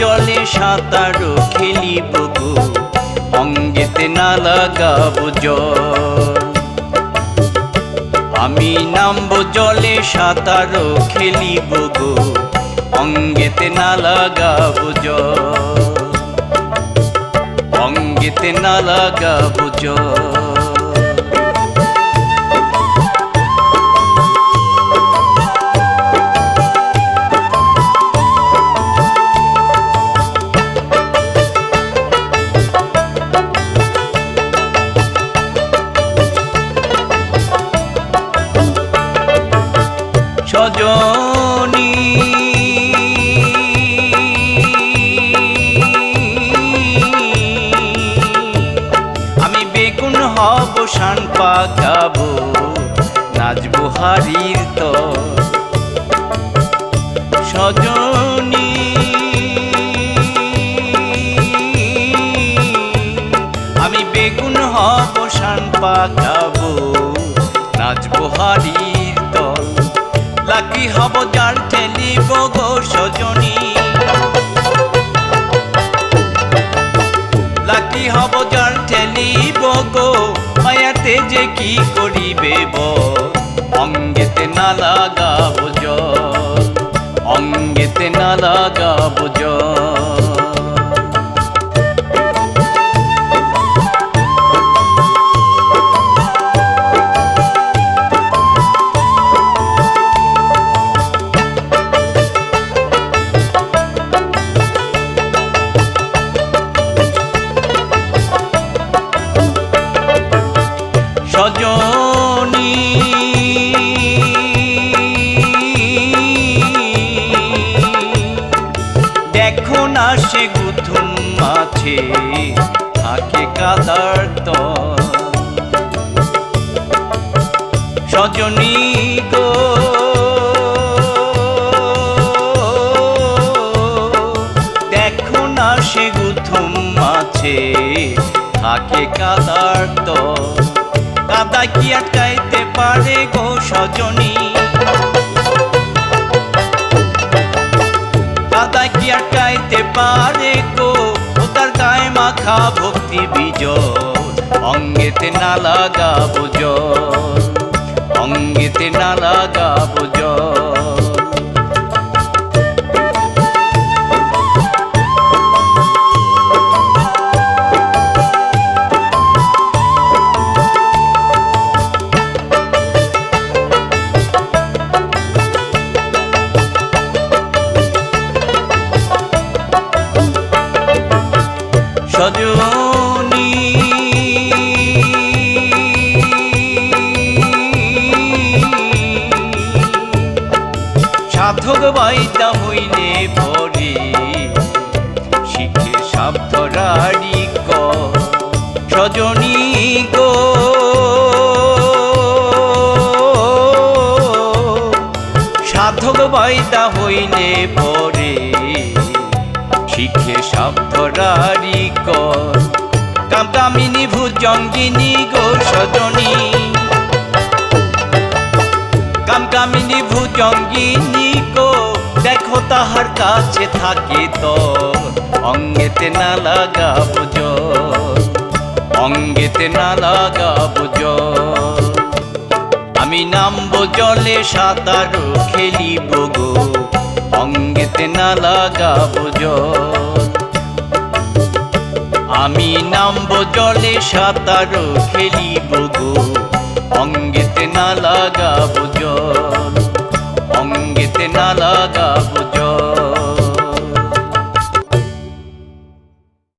জলে সাঁতারও খেলিব গো, অঙ্গেতে না লাগাবো জল। আমি নামবো জলে সাঁতারও খেলিব গো, অঙ্গেতে না লাগাবো জল, অঙ্গেতে না লাগাবো জল। সজনী আমি বেগুন হব শান পাকাবো, নাচবো হাড়ির তল। সজনী আমি বেগুন হব শান পাকাবো, নাচবো হাড়ির তল। লাকি হব জাল ঠেলিব গো সজনী, লাকি হব জাল ঠেলিব গো, মায়াতে যে কি করিবে বল। অঙ্গেতে না লাগাবো জল, অঙ্গেতে না লাগাবো জল। সজনী দেখো না সে গুথুম মাছে থাকে কাদার তল। সজনী গো দেখো না সে গুথুম মাছে থাকে কাদার তল। কাদা কি আটকাইতে পারে গো সজনী, কাদা কি আটকাইতে পারে গো, ও তার গায়ে মাখা ভক্তি বিজল। অঙ্গেতে না লাগাবো জল, অঙ্গেতে না লাগাবো জল। সজনী সাধক বাইতা হইলে পরে শিখে সাপ ধরারি ক। সজনী গো সাধক বাইতা হইলে পরে শিখে সাপ ধরারি কর। কামকামিনী ভুজঙ্গিনী গো সজনী, কামকামিনী ভুজঙ্গিনী গো দেখো তাহার কাছে থাকে তোর। অঙ্গেতে না লাগাবো জল, অঙ্গেতে না লাগাবো জল। আমি নামবো জলে সাঁতারও খেলিব গো, অঙ্গেতে না লাগাবো জল। আমি নামবো জলে সাঁতারও খেলিব গো, অঙ্গেতে না লাগাবো জল, অঙ্গেতে না লাগাবো জল।